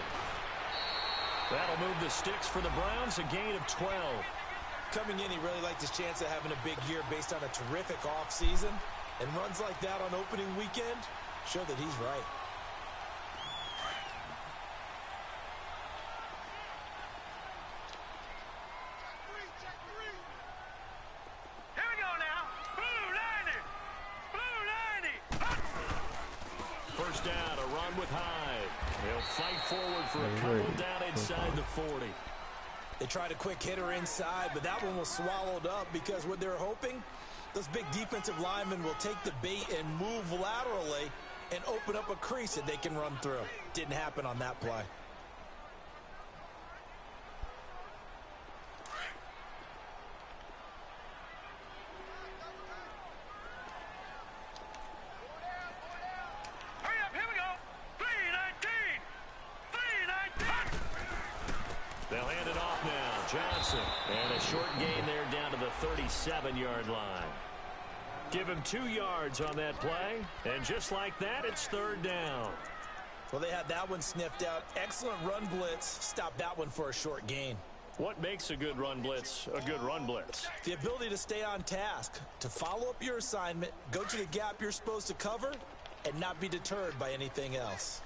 That'll move the sticks for the Browns, a gain of 12. Coming in, he really liked his chance of having a big year based on a terrific offseason. And runs like that on opening weekend show that he's right. Here we go now. Blue 90. Blue 90. First down, a run with Hyde. They'll fight forward for a couple down inside the 40. They tried a quick hitter inside, but that one was swallowed up because what they're hoping, those big defensive linemen will take the bait and move laterally and open up a crease that they can run through. Didn't happen on that play. Hurry up, here we go. 319. 319. They'll hand it off now. Johnson. And a short gain there down to the 37-yard line. Give him 2 yards on that play. And just like that, it's 3rd down. Well, they had that one sniffed out. Excellent run blitz. Stopped that one for a short gain. What makes a good run blitz a good run blitz? The ability to stay on task, to follow up your assignment, go to the gap you're supposed to cover, and not be deterred by anything else.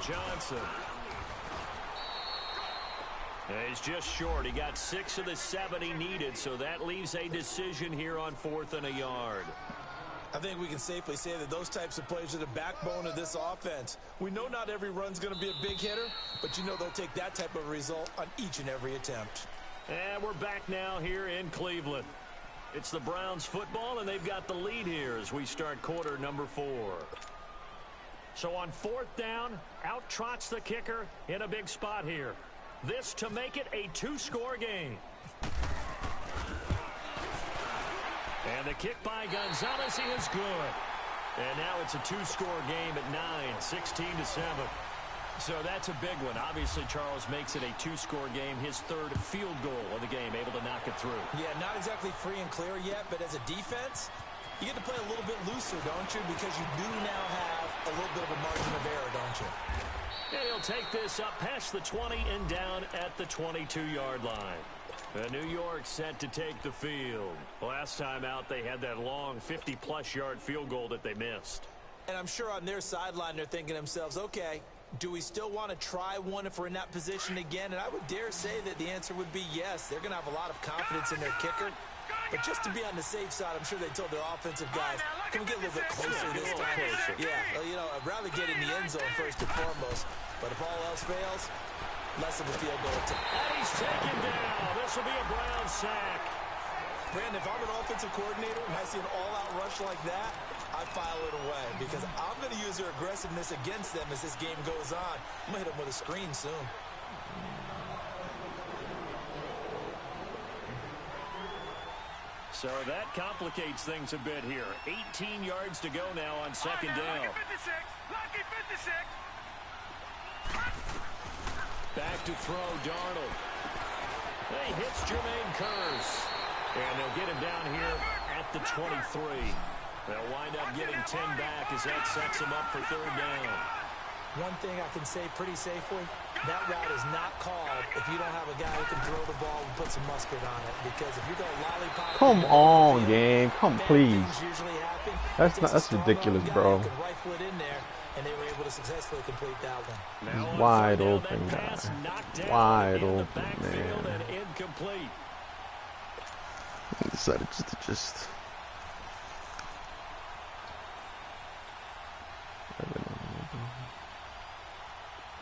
Johnson. And he's just short. He got 6 of the 7 he needed, so that leaves a decision here on 4th and a yard. I think we can safely say that those types of plays are the backbone of this offense. We know not every run's going to be a big hitter, but you know they'll take that type of result on each and every attempt. And we're back now here in Cleveland. It's the Browns football, and they've got the lead here as we start quarter number 4. So on 4th down, out trots the kicker in a big spot here. This to make it a 2-score game. And the kick by Gonzalez is good. And now it's a 2-score game at 9, 16-7. So that's a big one. Obviously, Charles makes it a 2-score game. His 3rd field goal of the game, able to knock it through. Yeah, not exactly free and clear yet, but as a defense, you get to play a little bit looser, don't you? Because you do now have a little bit of a margin of error, don't you? And he'll take this up past the 20 and down at the 22-yard line. New York set to take the field. Last time out, they had that long 50-plus yard field goal that they missed. And I'm sure on their sideline, they're thinking to themselves, okay, do we still want to try one if we're in that position again? And I would dare say that the answer would be yes. They're going to have a lot of confidence in their kicker. But just to be on the safe side, I'm sure they told their offensive guys, can we get a little bit closer this time? Yeah, well, you know, I'd rather get in the end zone first and foremost. But if all else fails, less of a field goal attempt. And he's taken down. This will be a Brown sack. Brandon, if I'm an offensive coordinator and I see an all-out rush like that, I file it away because I'm going to use their aggressiveness against them as this game goes on. I'm going to hit them with a screen soon. So that complicates things a bit here. 18 yards to go now on 2nd down. Lucky 56. Back to throw, Darnold. He hits Jermaine Kearse. And they'll get him down here at the 23. They'll wind up getting 10 back as that sets him up for 3rd down. One thing I can say pretty safely, that route is not called if you don't have a guy who can throw the ball and put some mustard on it. Because if you're going to lollipop... Come on, game. Come, please. Happen, that's ridiculous, bro. Rifle it in there, and they were able to successfully complete that one. He's wide open, guy. Wide open, man. And incomplete. He decided to just...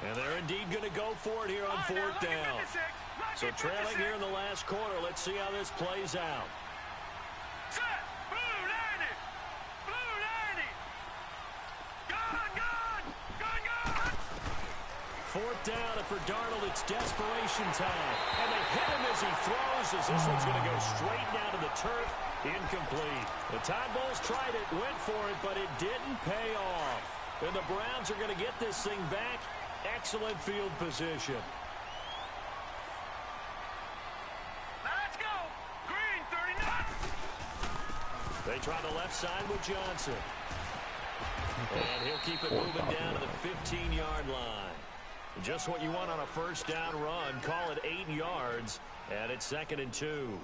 And they're indeed going to go for it here on 4th down. So trailing here in the last quarter. Let's see how this plays out. Set. Blue 90. Blue 90. Gone. 4th down, and for Darnold, it's desperation time. And they hit him as he throws, as this one's going to go straight down to the turf. Incomplete. The Tide Bulls tried it, went for it, but it didn't pay off. And the Browns are going to get this thing back. Excellent field position. Let's go. Green 39. They try the left side with Johnson. And he'll keep it moving down to the 15-yard line. Just what you want on a 1st down run. Call it 8 yards. And it's 2nd and 2.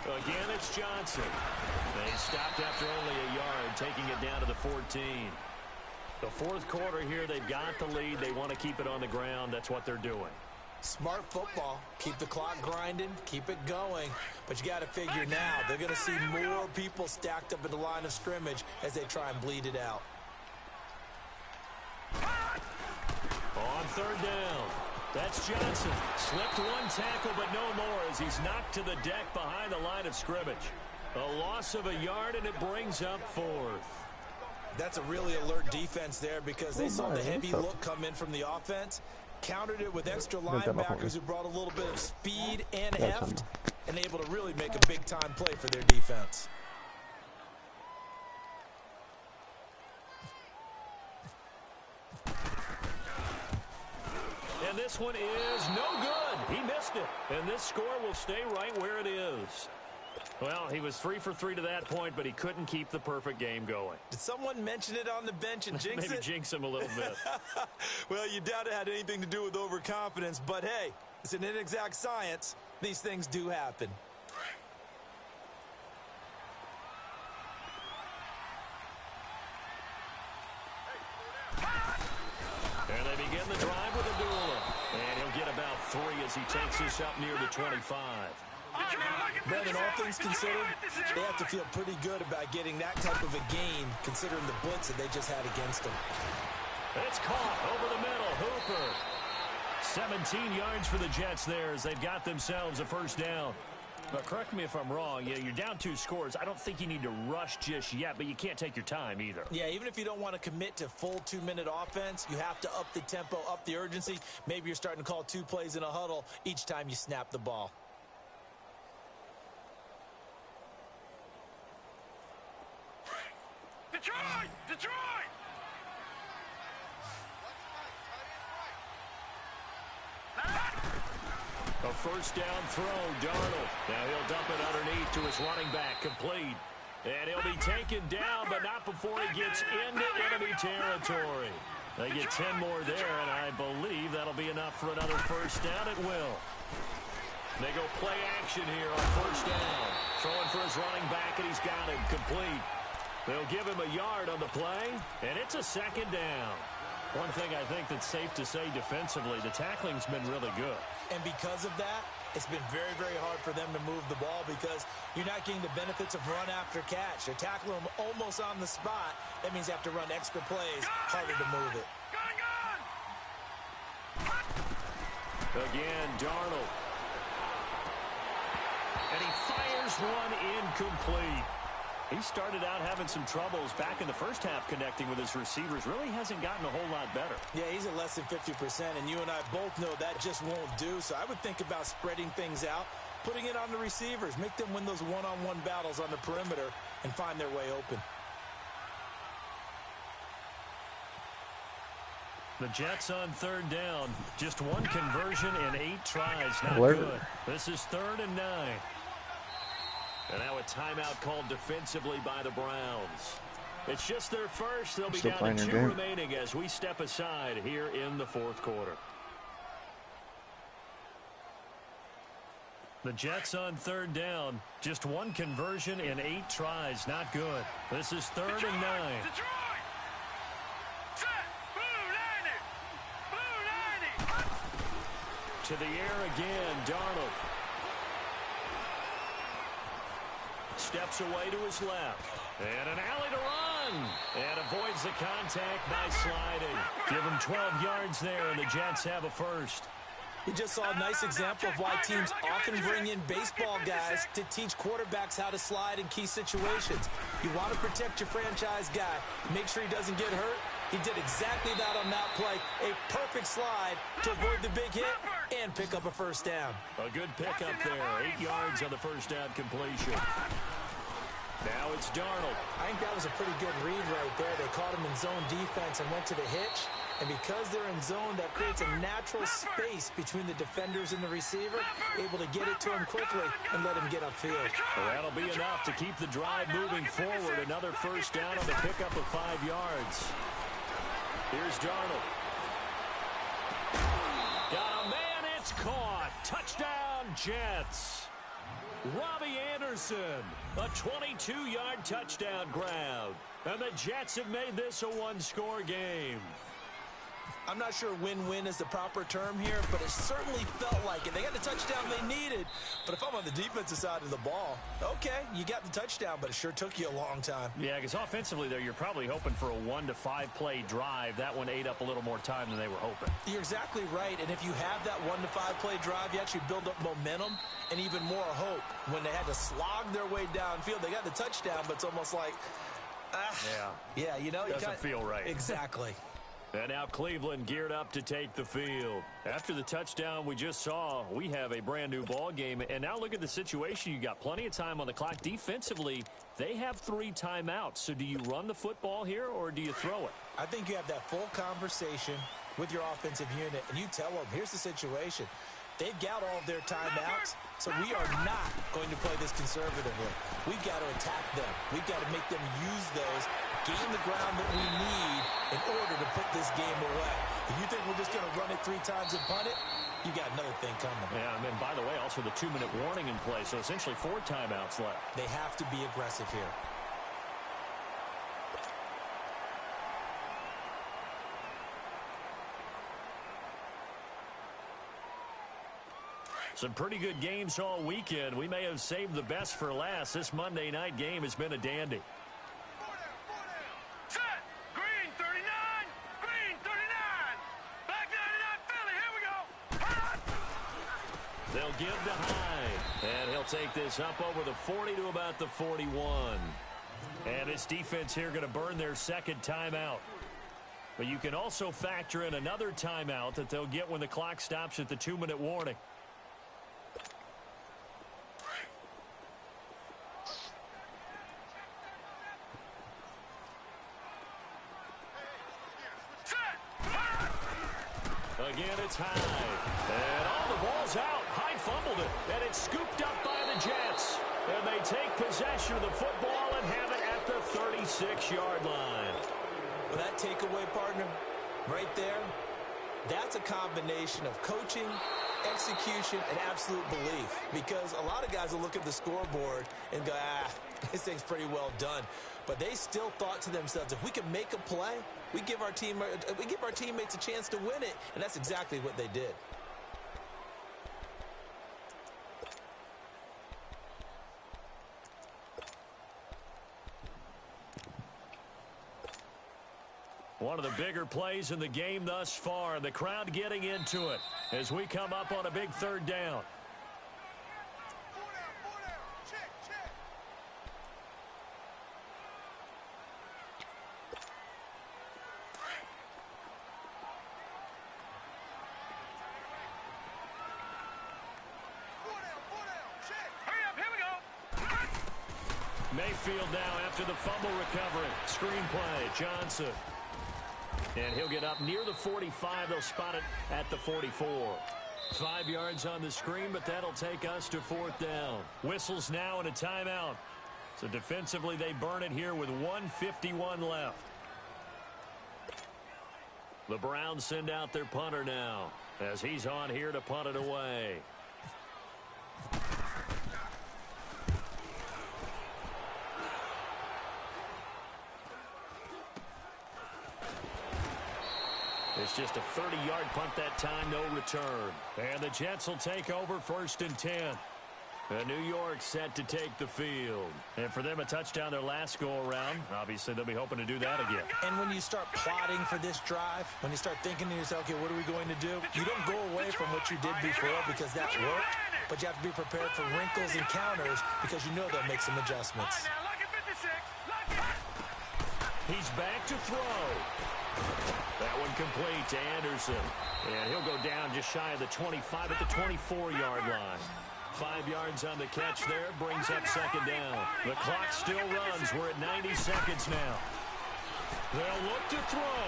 Again, it's Johnson. They stopped after only a yard, taking it down to the 14. The 4th quarter here, they've got the lead. They want to keep it on the ground. That's what they're doing. Smart football. Keep the clock grinding. Keep it going. But you got to figure now, they're going to see more people stacked up at the line of scrimmage as they try and bleed it out. On 3rd down. That's Johnson. Slipped one tackle, but no more as he's knocked to the deck behind the line of scrimmage. A loss of a yard, and it brings up 4th. That's a really alert defense there because they saw the heavy look come in from the offense, countered it with extra linebackers who brought a little bit of speed and heft, and able to really make a big-time play for their defense. And this one is no good. He missed it. And this score will stay right where it is. Well, he was 3 for 3 to that point, but he couldn't keep the perfect game going. Did someone mention it on the bench and jinx Maybe it? jinx him a little bit. Well, you doubt it had anything to do with overconfidence, but hey, it's an inexact science. These things do happen. And they begin the drive with a duel. And he'll get about 3 as he takes this up near the 25. Brandon, all things considered, they have to feel pretty good about getting that type of a gain, considering the blitz that they just had against them. It's caught over the middle. Hooper. 17 yards for the Jets there as they've got themselves a first down. But correct me if I'm wrong, you're down 2 scores. I don't think you need to rush just yet, but you can't take your time either. Yeah, even if you don't want to commit to full 2-minute offense, you have to up the tempo, up the urgency. Maybe you're starting to call 2 plays in a huddle each time you snap the ball. Detroit! Detroit! A first down throw, Darnold. Now he'll dump it underneath to his running back, complete. And he'll be taken down, but not before he gets into enemy territory. They get 10 more there, and I believe that'll be enough for another first down. It will. They go play action here on first down. Throwing for his running back, and he's got him complete. They'll give him a yard on the play, and it's a second down. One thing I think that's safe to say defensively, the tackling's been really good. And because of that, it's been very, very hard for them to move the ball because you're not getting the benefits of run after catch. They're tackling them almost on the spot. That means you have to run extra plays, harder to move it. Again, Darnold. And he fires one incomplete. He started out having some troubles back in the first half connecting with his receivers. Really hasn't gotten a whole lot better. Yeah, he's at less than 50%, and you and I both know that just won't do. So I would think about spreading things out, putting it on the receivers, make them win those one-on-one battles on the perimeter and find their way open. The Jets on third down. Just 1 conversion in 8 tries. Not Alert. good. This is 3rd and 9. And now a timeout called defensively by the Browns. It's just their first. They'll be Still down to 2 game. remaining as we step aside here in the 4th quarter. The Jets on third down. Just 1 conversion in 8 tries. Not good. This is 3rd and 9. Detroit! Set! Blue 90! Blue 90! To the air again, Darnold. Steps away to his left. And an alley to run. And avoids the contact by sliding. Give him 12 yards there, and the Jets have a first. We just saw a nice example of why teams often bring in baseball guys to teach quarterbacks how to slide in key situations. You want to protect your franchise guy. Make sure he doesn't get hurt. He did exactly that on that play. A perfect slide to avoid the big hit and pick up a first down. A good pickup there. 8 yards on the first down completion. Now it's Darnold. I think that was a pretty good read right there. They caught him in zone defense and went to the hitch. And because they're in zone, that creates a natural space between the defenders and the receiver, able to get it to him quickly and let him get upfield. Well, that'll be enough to keep the drive moving forward. Another first down on the pickup of 5 yards. Here's Darnold. Got a man, it's caught. Touchdown, Jets. Robbie Anderson, a 22-yard touchdown grab. And the Jets have made this a 1-score game. I'm not sure win-win is the proper term here, but it certainly felt like it. They got the touchdown they needed, but if I'm on the defensive side of the ball, okay, you got the touchdown, but it sure took you a long time. Yeah, because offensively there, you're probably hoping for a 1 to 5 play drive. That one ate up a little more time than they were hoping. You're exactly right, and if you have that 1 to 5 play drive, you actually build up momentum and even more hope. When they had to slog their way downfield, they got the touchdown, but it's almost like, yeah, you know, doesn't feel right. Exactly. And now Cleveland geared up to take the field. After the touchdown we just saw, we have a brand new ball game. And now look at the situation. You got plenty of time on the clock. Defensively, they have 3 timeouts. So do you run the football here or do you throw it? I think you have that full conversation with your offensive unit, and you tell them, here's the situation. They've got all of their timeouts, so we are not going to play this conservatively. We've got to attack them. We've got to make them use those, gain the ground that we need in order to put this game away. If you think we're just going to run it 3 times and punt it, you got another thing coming. Yeah, and by the way, also the 2-minute warning in play, so essentially 4 timeouts left. They have to be aggressive here. Some pretty good games all weekend. We may have saved the best for last. This Monday night game has been a dandy. Set. Green 39. Green 39. Black 99 Philly. Here we go. Hot. They'll give to Hyde. And he'll take this up over the 40 to about the 41. And this defense here going to burn their second timeout. But you can also factor in another timeout that they'll get when the clock stops at the 2-minute warning. Again, it's Hyde. And all the ball's out. Hyde fumbled it. And it's scooped up by the Jets. And they take possession of the football and have it at the 36-yard line. Well, that takeaway, partner, right there, that's a combination of coaching, execution, and absolute belief. Because a lot of guys will look at the scoreboard and go, this thing's pretty well done. But they still thought to themselves, if we can make a play, we give our teammates a chance to win it. And that's exactly what they did. One of the bigger plays in the game thus far. The crowd getting into it as we come up on a big 3rd down. Mayfield now after the fumble recovery. Screenplay, Johnson. And he'll get up near the 45. They'll spot it at the 44. 5 yards on the screen, but that'll take us to 4th down. Whistles now and a timeout. So defensively, they burn it here with 1:51 left. The Browns send out their punter now as he's on here to punt it away. It's just a 30-yard punt that time, no return. And the Jets will take over 1st and 10. And New York set to take the field. And for them, a touchdown their last go-around. Obviously, they'll be hoping to do that again. And when you start plotting for this drive, when you start thinking to yourself, okay, what are we going to do? You don't go away from what you did before because that worked, but you have to be prepared for wrinkles and counters because you know they'll make some adjustments. He's back to throw. That one complete to Anderson. And he'll go down just shy of the 25 at the 24-yard line. 5 yards on the catch there, brings up 2nd down. The clock still runs. We're at 90 seconds now. They'll look to throw.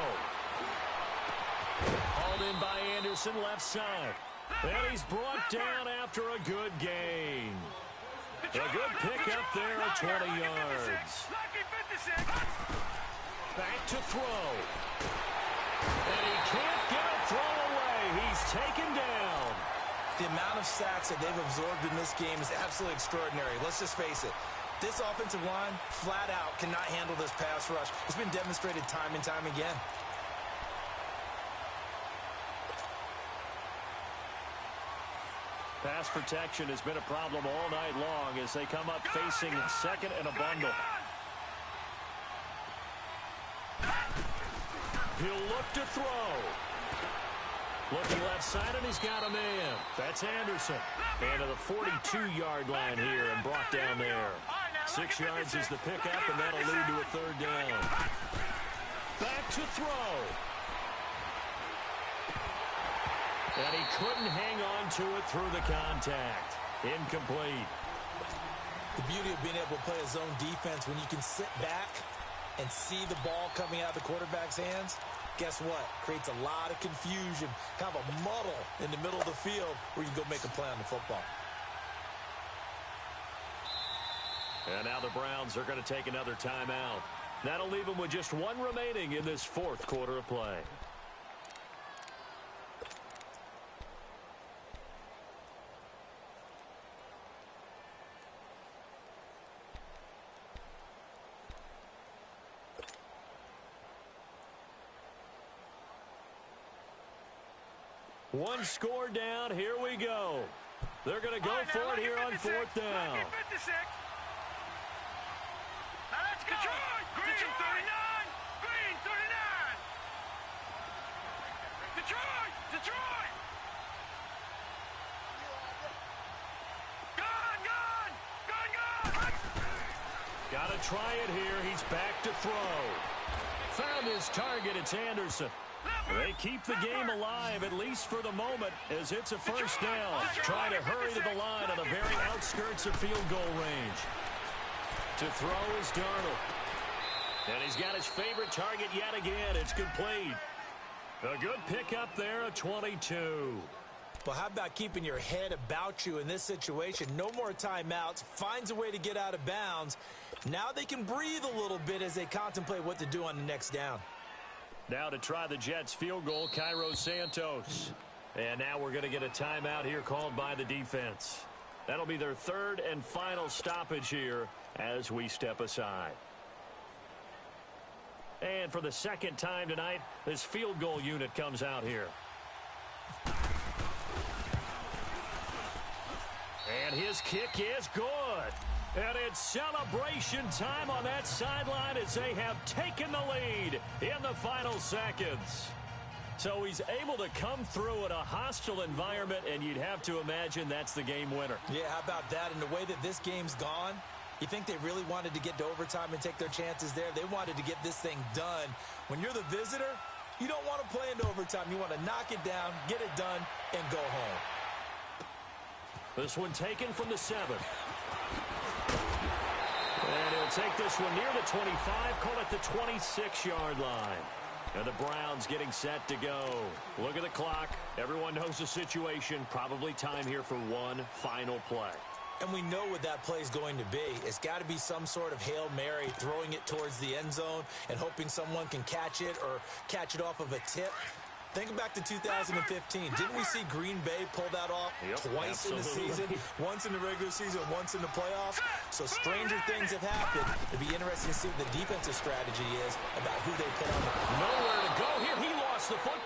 Hauled in by Anderson, left side. And he's brought down after a good gain. A good pickup there at 20 yards. Back to throw. And he can't get a throw away. He's taken down. The amount of sacks that they've absorbed in this game is absolutely extraordinary. Let's just face it. This offensive line, flat out, cannot handle this pass rush. It's been demonstrated time and time again. Pass protection has been a problem all night long as they come up facing 2nd and a bundle. He'll look to throw. Looking left side, and he's got a man. That's Anderson. And to the 42-yard line here and brought down there. 6 yards is the pickup, and that'll lead to a 3rd down. Back to throw. And he couldn't hang on to it through the contact. Incomplete. The beauty of being able to play a zone defense when you can sit back and see the ball coming out of the quarterback's hands, Guess what? Creates a lot of confusion, kind of a muddle in the middle of the field where you go make a play on the football. And now the Browns are going to take another timeout. That'll leave them with just one remaining in this fourth quarter of play. One score down. Here we go. They're going to go for it here on fourth down. Now let's go. Green 39. Green 39. Detroit. Gone. Got to try it here. He's back to throw. Found his target. It's Anderson. They keep the game alive, at least for the moment, as it's a first down. Trying to hurry to the line on the very outskirts of field goal range. To throw is Darnold. And he's got his favorite target yet again. It's complete. A good pickup there, a 22. Well, how about keeping your head about you in this situation? No more timeouts. Finds a way to get out of bounds. Now they can breathe a little bit as they contemplate what to do on the next down. Now to try the Jets field goal, Cairo Santos. And now we're going to get a timeout here called by the defense. That'll be their third and final stoppage here as we step aside. And for the second time tonight, this field goal unit comes out here. And his kick is good. And it's celebration time on that sideline as they have taken the lead in the final seconds. So he's able to come through in a hostile environment, and you'd have to imagine that's the game winner. Yeah, how about that? And the way that this game's gone, you think they really wanted to get to overtime and take their chances there? They wanted to get this thing done. When you're the visitor, you don't want to play into overtime. You want to knock it down, get it done, and go home. This one taken from the 7. And he'll take this one near the 25, call it the 26-yard line. And the Browns getting set to go. Look at the clock. Everyone knows the situation. Probably time here for one final play. And we know what that play is going to be. It's got to be some sort of Hail Mary, throwing it towards the end zone and hoping someone can catch it or catch it off of a tip. Think back to 2015. Didn't we see Green Bay pull that off twice in the season? Once in the regular season, once in the playoffs. So stranger things have happened. It'd be interesting to see what the defensive strategy is about who they put on the... Nowhere to go here. He lost the football.